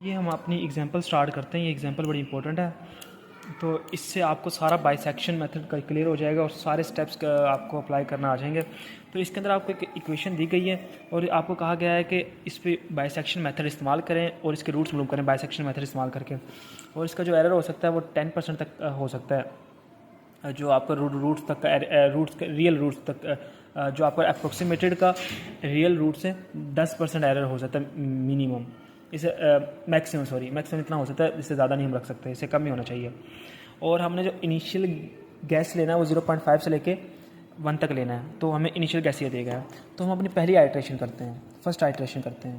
ये हम अपनी एग्जांपल स्टार्ट करते हैं। ये एग्जांपल बड़ी इंपॉर्टेंट है, तो इससे आपको सारा बाइसेक्शन मेथड का क्लियर हो जाएगा और सारे स्टेप्स आपको अप्लाई करना आ जाएंगे। तो इसके अंदर आपको एक इक्वेशन दी गई है और आपको कहा गया है कि इस पे बाइसेक्शन मेथड इस्तेमाल करें और इसके रूट्स मालूम करें बाइसेक्शन मेथड इस्तेमाल करके। और इसका जो एरर हो सकता है वो 10% तक हो सकता है, जो आपका रूट्स तक रियल रूट्स तक जो आपका अप्रोक्सीमेटेड का रियल रूट से 10% एरर हो सकता है मिनिमम। इसे मैक्सिमम इतना हो सकता है, इससे ज़्यादा नहीं हम रख सकते, इससे कम ही होना चाहिए। और हमने जो इनिशियल गैस लेना है वो 0.5 से लेके 1 तक लेना है, तो हमें इनिशियल गैस ये देगा है। तो हम अपनी पहली आइट्रेशन करते हैं, फर्स्ट आइट्रेशन करते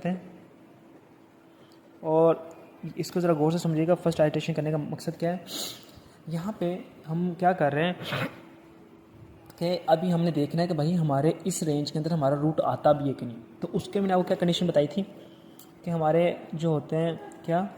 हैं और इसको ज़रा गौर से समझिएगा। फर्स्ट आइट्रेशन करने का मकसद क्या है, यहाँ पे हम क्या कर रहे हैं कि अभी हमने देखना है कि भाई हमारे इस रेंज के अंदर हमारा रूट आता भी है कि नहीं। तो उसके मैंने आपको क्या कंडीशन बताई थी कि हमारे जो होते हैं क्या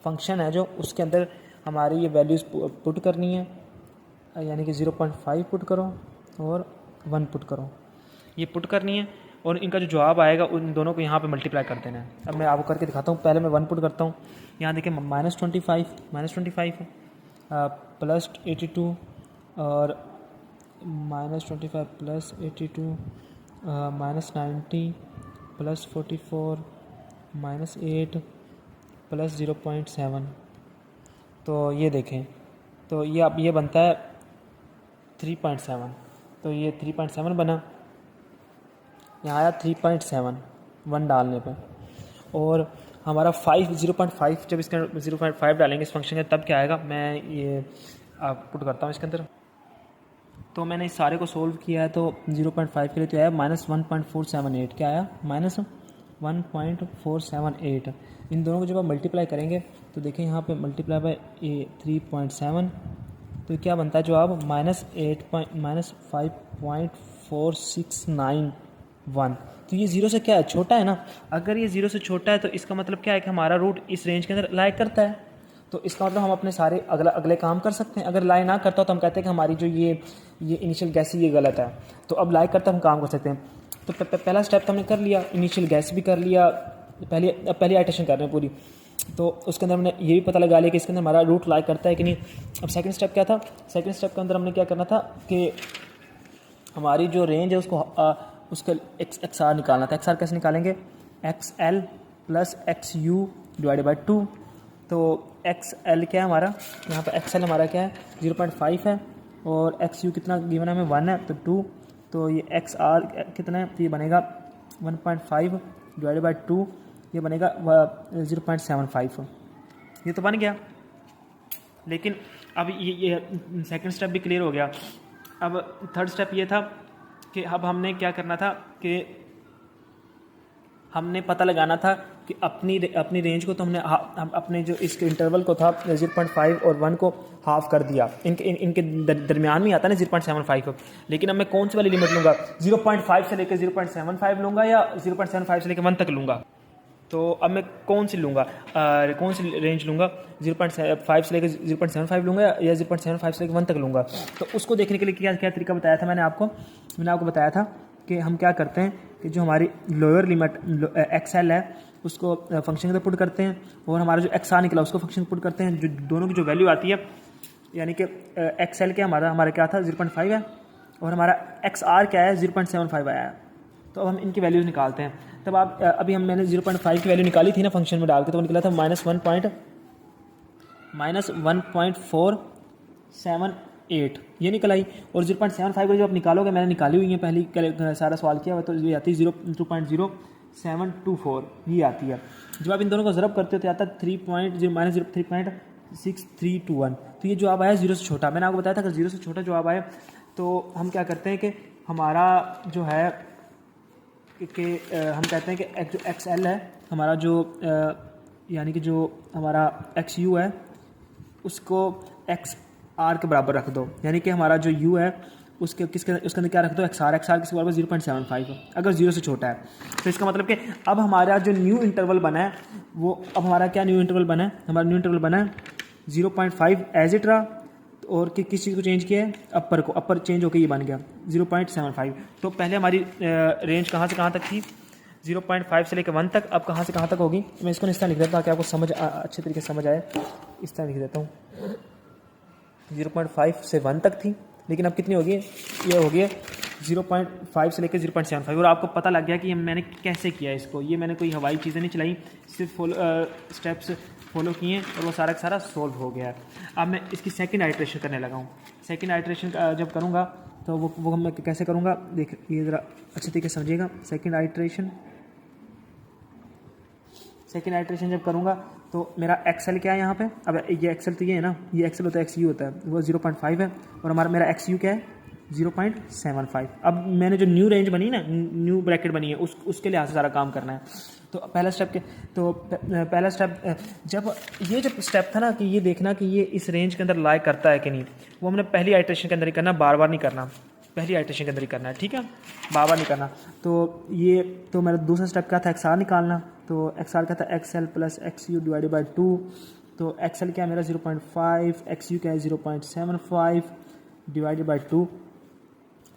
फंक्शन है जो उसके अंदर हमारी ये वैल्यूज़ पुट करनी है, यानी कि 0.5 पुट करो और 1 पुट करो, ये पुट करनी है और इनका जो जवाब आएगा उन दोनों को यहाँ पे मल्टीप्लाई कर देना है। अब मैं आपको करके दिखाता हूँ। पहले मैं 1 पुट करता हूँ, यहाँ देखिए -25 प्लस 82 और -25 प्लस 82 -90 प्लस 44 -8 प्लस 0.7। तो ये देखें, तो ये अब ये बनता है 3.7। तो ये 3.7 बना, यहाँ आया 3.7 1 डालने पे। और हमारा 0.5 जब इसके 0.5 डालेंगे इस फंक्शन के तब क्या आएगा, मैं ये आप पुट करता हूँ इसके अंदर। तो मैंने इस सारे को सोल्व किया है, तो 0.5 के लिए तो आया -1.478। क्या आया, -1.478। इन दोनों को जब आप मल्टीप्लाई करेंगे तो देखें यहाँ पे मल्टीप्लाई बाय 3.7, तो क्या बनता है जवाब -5.4691। तो ये 0 से क्या है, छोटा है ना। अगर ये 0 से छोटा है तो इसका मतलब क्या है कि हमारा रूट इस रेंज के अंदर लाइक करता है। तो इसका मतलब हम अपने सारे अगले काम कर सकते हैं। अगर लाई ना करता तो हम कहते हैं कि हमारी जो ये इनिशियल गैस ये गलत है। तो अब लाइक करता हम काम कर सकते हैं। तो पहला स्टेप तो हमने कर लिया, इनिशियल गैस भी कर लिया, पहली आइट्रेशन कर रहे हैं पूरी। तो उसके अंदर हमने ये भी पता लगा लिया कि इसके अंदर हमारा रूट लाइक करता है कि नहीं। अब सेकंड स्टेप क्या था, सेकंड स्टेप के अंदर हमने क्या करना था कि हमारी जो रेंज है उसका एक्स आर निकालना था। एक्स आर कैसे निकालेंगे, x L plus x you divided by 2। तो एक्स एल क्या है हमारा, यहाँ पर एक्स एल हमारा क्या है 0.5 है और एक्स यू कितना गिवन है हमें 1 है, तो 2। तो ये एक्स आर कितना है, तो ये बनेगा 1.5 डिवाइडेड बाई 2, ये बनेगा 0.75। ये तो बन गया। लेकिन अब ये सेकंड स्टेप भी क्लियर हो गया। अब थर्ड स्टेप ये था कि अब हमने क्या करना था कि हमने पता लगाना था कि अपनी रेंज को तो हमने अपने जो इसके इंटरवल को था 0.5 और 1 को हाफ कर दिया। इनके दरमियान में आता है ना 0.75। लेकिन अब मैं कौन सी वाली लिमिट लूँगा, 0.5 से लेकर 0.75 लूँगा या 0.75 से लेकर 1 तक लूँगा। तो अब मैं कौन सी लूँगा, कौन सी रेंज लूँगा, 0.5 से लेकर 0.75 लूँगा या 0.75 से लेकर 1 तक लूँगा। तो उसको देखने के लिए क्या तरीका बताया था मैंने आपको बताया था कि हम क्या करते हैं कि जो हमारी लोअर लिमिट एक्स एल है उसको फंक्शन के अंदर पुट करते हैं और हमारा जो एक्स आर निकला उसको फंक्शन पुट करते हैं। जो दोनों की जो वैल्यू आती है, यानी कि एक्स एल क्या हमारा क्या था 0.5 है और हमारा एक्स आर क्या है 0.75 आया है। तो अब हम इनकी वैल्यूज़ निकालते हैं। तब अभी मैंने 0.5 की वैल्यू निकाली थी ना फंक्शन में डाल के, तो वो निकला था -1.478 ये निकल आई। और 0.75 को जब आप निकालोगे, मैंने निकाली हुई है पहली सारा सवाल किया हुआ, तो ये आती है 2.0724 ये आती है। जब आप इन दोनों को ज़रब करते हो तो आता है 3.6321। तो ये जवाब आया 0 से छोटा। मैंने आपको बताया था अगर 0 से छोटा जवाब आए तो हम क्या करते हैं कि हमारा जो है कि हम कहते हैं कि जो एक्स एल है हमारा जो यानी कि जो हमारा एक्स यू है उसको एक्स आर के बराबर रख दो, यानी कि हमारा जो यू है उसके अंदर क्या रख दो, एक्स आर किसके बराबर 0.75 अगर 0 से छोटा है। तो इसका मतलब कि अब हमारा जो न्यू इंटरवल बना है वो, अब हमारा क्या न्यू इंटरवल बना है, हमारा न्यू इंटरवल बना है 0.5 एज इट रहा और किस चीज़ को चेंज किया है, अपर चेंज होकर ये बन गया 0.75। तो पहले हमारी रेंज कहाँ से कहाँ तक थी, 0.5 से लेकर 1 तक। अब कहाँ से कहाँ तक होगी, मैं इसको इस तरह लिख देता हूँ ताकि आपको समझ अच्छे तरीके से समझ आए। इस तरह लिख देता हूँ, 0.5 से 1 तक थी, लेकिन अब कितनी होगी, ये होगी 0.5 से लेकर 0.75। और आपको पता लग गया कि मैंने कैसे किया इसको। ये मैंने कोई हवाई चीज़ें नहीं चलाई, सिर्फ स्टेप्स फॉलो किए और वो सारा का सारा सोल्व हो गया। अब मैं इसकी सेकंड आइट्रेशन करने लगा हूँ। सेकंड आइट्रेशन जब करूँगा तो वो मैं कैसे करूँगा, देख ये ज़रा अच्छे तरीके से समझिएगा। सेकंड आइट्रेशन जब करूँगा तो मेरा एक्सेल क्या है यहाँ पे, अब ये एक्सेल तो ये है ना, ये एक्सेल होता है, एक्स यू होता है, वो 0.5 है और मेरा एक्स यू क्या है 0.75। अब मैंने जो न्यू रेंज बनी ना, न्यू ब्रैकेट बनी है, उसके लिहाज से सारा काम करना है। तो पहला स्टेप जब ये जो स्टेप था ना कि ये देखना कि ये इस रेंज के अंदर लाई करता है कि नहीं, वो हमने पहली आइट्रेशन के अंदर ही करना, बार बार नहीं करना, पहली आइट्रेशन के अंदर ही करना है, ठीक है, बार बार नहीं करना। तो मेरा दूसरा स्टेप क्या था, एक्स आर निकालना। तो एक्स आर क्या था, x L plus x you divided by 2। तो एक्स एल क्या है मेरा 0.5, एक्स यू क्या है 0.75 डिवाइडेड बाई 2।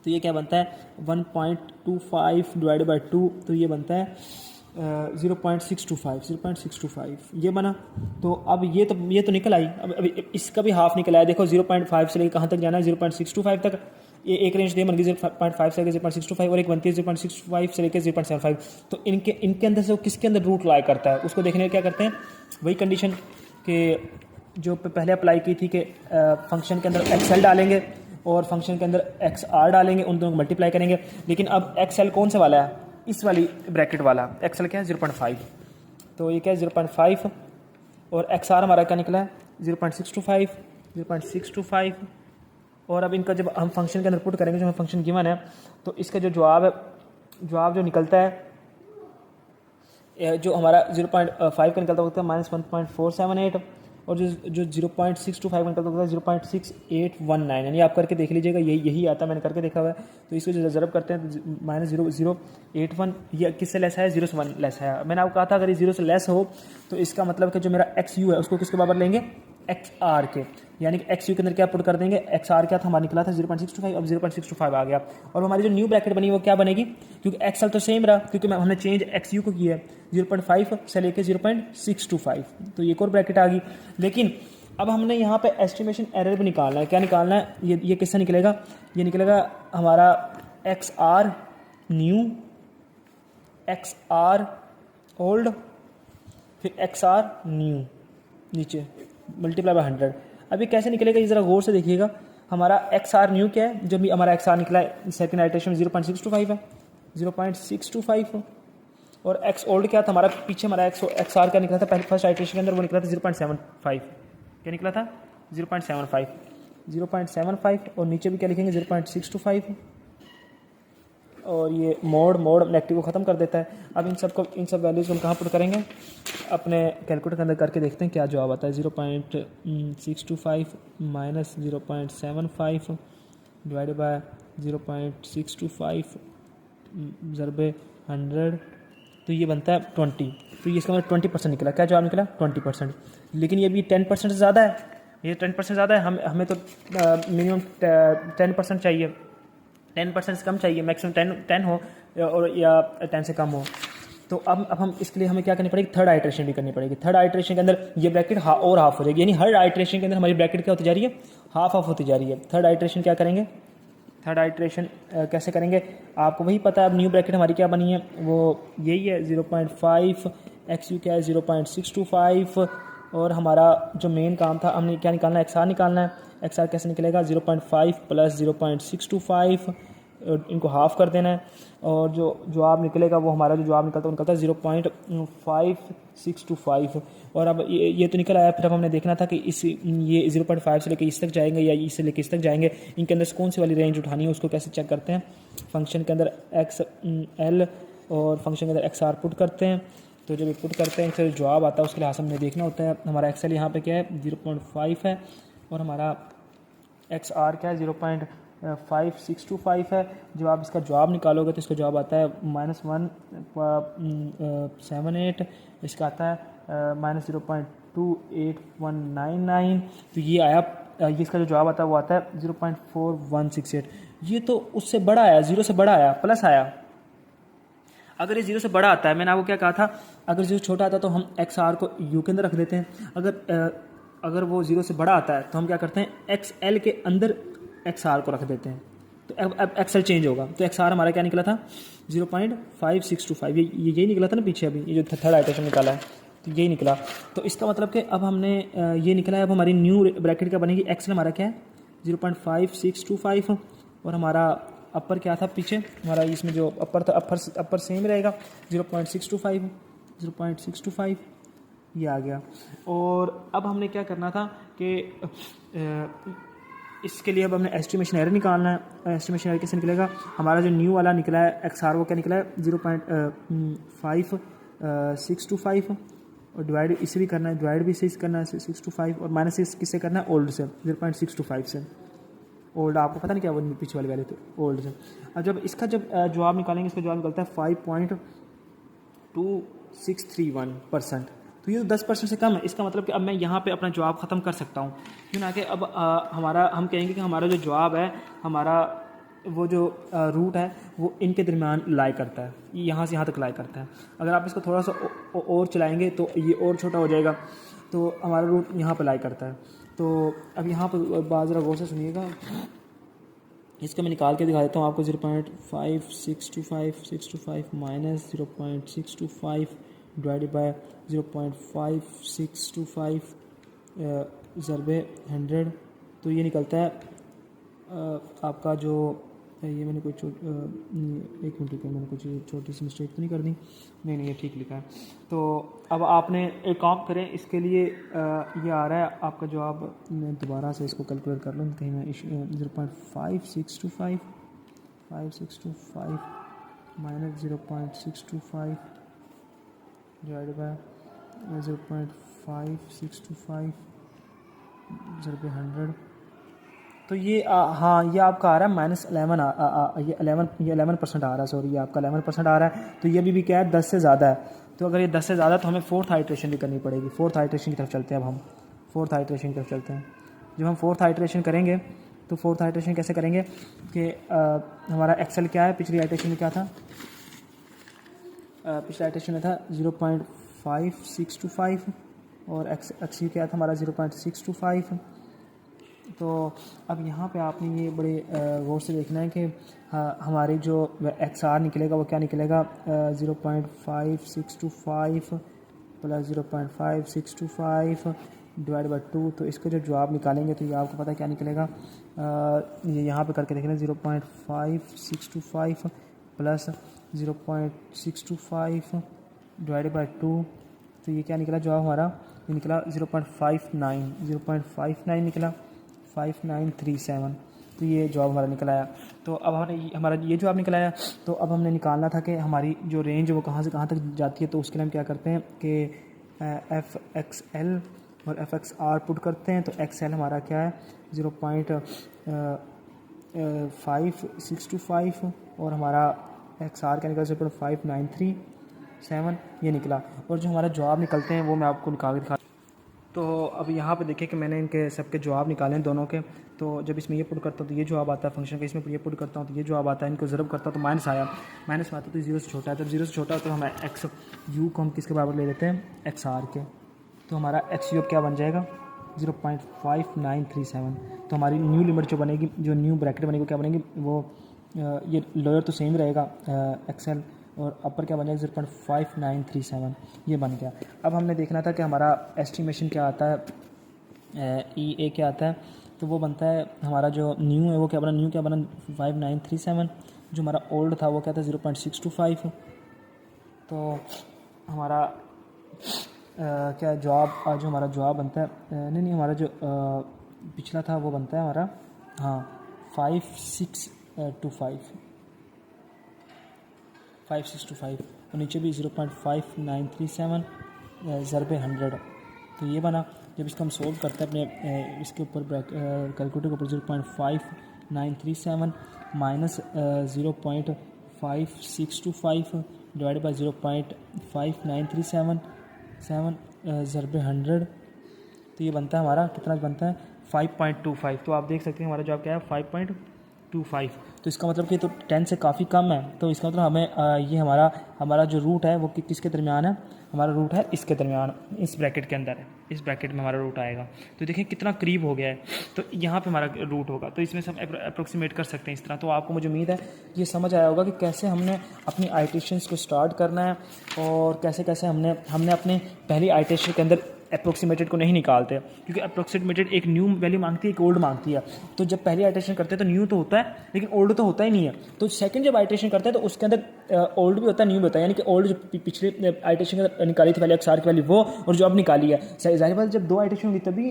तो ये क्या बनता है 1.25 डिवाइडेड बाई 2, तो ये बनता है 0.625 ये बना। तो अब ये तो निकल आई, अब इसका भी हाफ निकल आया। देखो 0.5 से लेकर कहाँ तक जाना है, 0.625 तक। ये एक रेंज दे बन गई 0.5 से लेकर 0.625 और एक बनती है 0.65 से लेकर 0.75। तो इनके अंदर से वो किसके अंदर रूट लाई करता है, उसको देखने क्या करते हैं, वही कंडीशन के जो पहले अप्लाई की थी कि फंक्शन के अंदर एक्सएल डालेंगे और फंक्शन के अंदर एक्स आर डालेंगे, उन दोनों को मल्टीप्लाई करेंगे। लेकिन अब एक्सएल कौन से वाला है, इस वाली ब्रैकेट वाला एक्सएल क्या है 0.5। तो ये क्या है 0.5 और एक्स आर हमारा क्या निकला है 0.625। और अब इनका जब हम फंक्शन के अंदर पुट करेंगे, जो हमें फंक्शन गिवन है, तो इसका जो जवाब जो निकलता है, जो हमारा 0.5 का निकलता होता है -1.478 और जो 0.625 निकलता होता है 0.6819। यानी आप करके देख लीजिएगा, यही आता है, मैंने करके देखा हुआ है। तो इसको जो ज़रब करते हैं तो -0.081, ये किससे लेस है, 0 से 1 लेस है। मैंने आपको कहा था अगर ये 0 से लेस हो तो इसका मतलब कि जो मेरा एक्स यू है उसको किसके बराबर लेंगे, एक्स आर के। यानी कि एक्स यू के अंदर क्या पुट कर देंगे, एक्स आर क्या था हमारा निकला था 0.625, अब 0.625 आ गया। और हमारी जो न्यू ब्रैकेट बनी वो क्या बनेगी, क्योंकि एक्सएल तो सेम रहा, क्योंकि हमने चेंज एक्स यू को किया है 0.5 से लेकर 0.625, तो एक और ब्रैकेट आ गई। लेकिन अब हमने यहाँ पे एस्टिमेशन एरर भी निकालना है। क्या निकालना है, ये किससे निकलेगा, ये निकलेगा हमारा X R new, X R old, फिर एक्स आर न्यू नीचे मल्टीप्लाई बाय 100। अब ये कैसे निकलेगा, ये ज़रा गौर से देखिएगा। हमारा एक्स आर न्यू क्या है, जो भी हमारा एक्स आर निकला है सेकंड आइट्रेशन में 0.625 है, 0.625। और एक्स ओल्ड क्या था हमारा, पीछे हमारा एक्स आर क्या निकला था पहले फर्स्ट आइट्रेशन के अंदर, वो निकला था 0.75। क्या निकला था 0.75 और नीचे भी क्या लिखेंगे 0.625। और ये मोड नेगेटिव को ख़त्म कर देता है। अब इन सब वैल्यूज़ को हम कहाँ पुट करेंगे, अपने कैलकुलेटर के अंदर करके देखते हैं क्या जवाब आता है। 0.625 माइनस 0.75 डिवाइडेड बाय 0.625 ज़रबे 100, तो ये बनता है 20। तो ये इसका मतलब 20% निकला। क्या जवाब निकला 20%। लेकिन ये भी 10% से ज़्यादा है, ये 10% ज़्यादा है। हमें तो मिनिमम 10% चाहिए, 10% से कम चाहिए, मैक्सिमम 10 हो और या 10 से कम हो। तो अब हम इसके लिए हमें क्या करनी पड़ेगी, थर्ड आइट्रेशन भी करनी पड़ेगी। थर्ड आइट्रेशन के अंदर ये ब्रैकेट और हाफ हो जाएगी, यानी हर आइट्रेशन के अंदर हमारी ब्रैकेट क्या होती जा रही है, हाफ होती जा रही है। थर्ड आइट्रेशन क्या करेंगे, थर्ड आइट्रेशन कैसे करेंगे, आपको वही पता है। अब न्यू ब्रैकेट हमारी क्या बनी है, वो यही है 0.5, एक्स यू क्या है 0.625 और हमारा जो मेन काम था हमने क्या निकालना है, एक्स आर निकालना है। एक्स आर कैसे निकलेगा 0.5 प्लस 0.625, इनको हाफ कर देना है और जो जवाब निकलेगा वो हमारा जो जवाब निकलता है वो निकलता है 0.5625। और अब ये तो निकल आया। फिर अब हमने देखना था कि ये 0.5 से लेकर इस तक जाएंगे या इससे लेकर इस तक जाएंगे, इनके अंदर कौन सी वाली रेंज उठानी है, उसको कैसे चेक करते हैं। फंक्शन के अंदर एक्स एल और फंक्शन के अंदर एक्स आर पुट करते हैं। तो जब पुट करते हैं फिर जवाब आता है उसके लिहाज हमने देखना होता है। हमारा एक्स एल यहाँ पर क्या है 0.5 है और हमारा एक्स आर क्या है 0.5625 है। जब आप इसका जवाब निकालोगे तो इसका जवाब आता है -1.78, इसका आता है -0.28199। तो ये आया, ये इसका जो जवाब आता है वो आता है 0.4168। ये तो उससे बड़ा आया, 0 से बड़ा आया, प्लस आया। अगर ये 0 से बड़ा आता है, मैंने आपको क्या कहा था, अगर 0 छोटा आता है तो हम एक्स आर को यू के अंदर रख देते हैं। अगर वो 0 से बड़ा आता है तो हम क्या करते हैं, एक्स एल के अंदर एक्स आर को रख देते हैं। तो अब एक्स एल चेंज होगा, तो एक्स आर हमारा क्या निकला था 0.5625, ये यही निकला था ना पीछे अभी, ये जो थर्ड आइटरेशन निकाला है तो यही निकला। तो इसका मतलब कि अब हमने ये निकला है, अब हमारी न्यू ब्रैकेट क्या बनेगी, एक्स एल हमारा क्या है 0.5625 और हमारा अपर क्या था पीछे हमारा, इसमें जो अपर था अपर सेम रहेगा 0.625 ये आ गया। और अब हमने क्या करना था कि इसके लिए अब हमने एस्टिमेशन एरर निकालना है। एस्टिमेशन एरर कैसे निकलेगा, हमारा जो न्यू वाला निकला है एक्स आर वो क्या निकला है 0.5625 और डिवाइड इसे भी करना है, डिवाइड भी इसे करना है 625 और माइनस किससे करना है ओल्ड से 0.625 से। ओल्ड आपको पता नहीं क्या वो पीछे वाली वैल्यू थी ओल्ड से। अब जब इसका जवाब निकालेंगे, इसका जवाब निकलता है 5.2631%। तो ये 10% से कम है, इसका मतलब कि अब मैं यहाँ पे अपना जवाब ख़त्म कर सकता हूँ। क्यों ना कि अब हम कहेंगे कि हमारा जो जवाब है, हमारा वो जो रूट है वो इनके दरमियान लाई करता है, यहाँ से यहाँ तक लाई करता है। अगर आप इसको थोड़ा सा और चलाएँगे तो ये और छोटा हो जाएगा, तो हमारा रूट यहाँ पर लाई करता है। तो अब यहाँ पर बात ज़रा गौर से सुनिएगा, इसका मैं निकाल के दिखा देता हूँ आपको। 0.5625 माइनस 0.625 डिवाइडेड बाय 0.5625 ज़रबे 100, तो ये निकलता है आपका जो ये मैंने कोई एक मिनट रुकिए, मैंने कुछ छोटी सी मिस्टेक तो नहीं कर दी, नहीं ये ठीक लिखा है। तो अब आपने एक काम करें, इसके लिए ये आ रहा है आपका जवाब, मैं दोबारा से इसको कैलकुलेट कर लूँ कहीं मैं 0.5625 माइनस 0.625 डिवाइड बाय 0.5625 ज़रबे 100, तो ये हाँ ये आपका आ रहा है -11 ये 11% आ रहा है, सॉरी ये आपका 11% आ रहा है। तो ये भी क्या है 10 से ज़्यादा है। तो अगर ये 10 से ज़्यादा तो हमें फोर्थ आइट्रेशन भी करनी पड़ेगी। फोर्थ आइट्रेशन की तरफ चलते हैं, अब हम फोर्थ आइट्रेशन की तरफ चलते हैं। जब हम फोर्थ आइट्रेशन करेंगे तो फोर्थ आइट्रेशन कैसे करेंगे कि हमारा एक्सेल क्या है, पिछली आइट्रेशन में क्या था, पिछले आइट्रेशन में था 0.5625 और एक्स यू क्या था हमारा 0.625। तो अब यहाँ पे आपने ये बड़े गौर से देखना है कि हमारे जो एक्स आर निकलेगा वो क्या निकलेगा 0.5625 प्लस 0.5625 डिवाइड बाई 2। तो इसका जो जवाब निकालेंगे तो ये आपको पता है क्या निकलेगा, ये यहाँ पे करके देखना 0.5625 प्लस 0.625 डिवाइड बाई 2। तो ये क्या निकला जवाब हमारा, ये निकला 0.59 निकला 5937। तो ये जवाब हमारा निकला है। तो अब हमारा ये जवाब निकला है। तो अब हमने निकालना था कि हमारी जो रेंज वो कहाँ से कहाँ तक जाती है। तो उसके लिए हम क्या करते हैं कि एफ एक्स एल और एफ एक्स आर पुट करते हैं। तो एक्स एल हमारा क्या है 0.5625 और हमारा एक्स आर क्या निकला 0.5937 ये निकला। और जो हमारा जवाब निकलते हैं वो मैं आपको निकाल के दिखा। तो अब यहाँ पे देखिए कि मैंने इनके सबके जवाब निकाले हैं दोनों के। तो जब इसमें ये पुट करता हूँ तो ये जवाब आता है फंक्शन का, इसमें ये पुट करता हूँ तो ये जवाब आता है, इनको ज़रब करता हूँ तो माइनस आया, माइनस में आता तो 0 से छोटा है। जब 0 से छोटा तो हम एक्स यू को हम किसके बराबर ले लेते हैं एक्स आर के। तो हमारा एक्स यू क्या बन जाएगा 0.5937। तो हमारी न्यू लिमिट जो बनेगी, जो न्यू ब्रैकेट बनेगी क्या बनेगी, वो ये लोअर तो सेम रहेगा एक्सएल और अपर क्या बनेगा 0.5937 ये बन गया। अब हमने देखना था कि हमारा एस्टिमेशन क्या आता है, ई ए क्या आता है। तो वो बनता है हमारा जो न्यू है वो क्या बना, न्यू क्या बना 5937। जो हमारा ओल्ड था वो क्या था 0.625। तो हमारा क्या जवाब, जो हमारा जवाब बनता है नहीं हमारा जो पिछला था वो बनता है हमारा 5625 और नीचे भी 0.5937 ज़रबे 100। तो ये बना। जब इसको हम सोल्व करते हैं अपने इसके ऊपर कैलकुलेटर के ऊपर 0.5937 माइनस 0.5625 डिवाइड बाई 0.5937 ज़रबे 100। तो ये बनता है हमारा कितना बनता है 5.25। तो आप देख सकते हैं हमारा जवाब क्या है 25, तो इसका मतलब कि तो 10 से काफ़ी कम है। तो इसका मतलब हमें ये हमारा जो रूट है वो किसके दरमियान है, हमारा रूट है इसके दरमियान, इस ब्रैकेट के अंदर है, इस ब्रैकेट में हमारा रूट आएगा। तो देखिए कितना करीब हो गया है, तो यहाँ पे हमारा रूट होगा। तो इसमें से हम अप्रोक्सीमेट कर सकते हैं इस तरह। तो आपको मुझे उम्मीद है ये समझ आया होगा कि कैसे हमने अपनी आइटेशंस को स्टार्ट करना है और कैसे कैसे हमने अपने पहली आइटेशन के अंदर अप्रोक्सीमेटेड को नहीं निकालते, क्योंकि अप्रोक्सीमेटेड एक न्यू वैल्यू मांगती है, एक ओल्ड मांगती है। तो जब पहली आइटेशन करते हैं तो न्यू तो होता है लेकिन ओल्ड तो होता ही नहीं है। तो सेकंड जब आइटेशन करते हैं तो उसके अंदर ओल्ड भी होता है, न्यू भी होता है। यानी कि ओल्ड जो पिछले आइटेशन के अंदर निकाली थी पहले XR की वैल्यू वो, और जो अब निकाली है, जाहिर बात जब 2 आइटेशन होगी तभी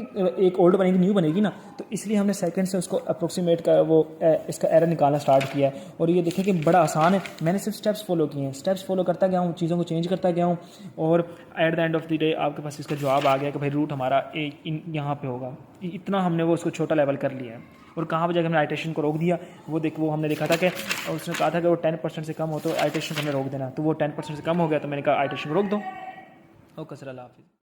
एक ओल्ड बनेगी, न्यू बनेगी ना। तो इसलिए हमने सेकंड से उसको अप्रोक्सीमेट का वो इसका एरर निकालना स्टार्ट किया है। और ये देखें कि बड़ा आसान है, मैंने सिर्फ स्टेप्स फॉलो किए हैं, स्टेप्स फॉलो करता गया हूँ, चीज़ों को चेंज करता गया हूँ, और at the end of the day आपके पास इसका जवाब आ गया कि भाई रूट हमारा यहाँ पे होगा। इतना हमने वो उसको छोटा लेवल कर लिया है। और कहाँ पर जाकर हमने आइटेशन को रोक दिया, वो हमने देखा था कि उसने कहा था कि वो 10% से कम हो तो आइटेशन को हमने रोक देना, तो वो 10% से कम हो गया तो मैंने कहा आइटेशन को रोक दो। ओके सर, अल्लाह हाफिज़।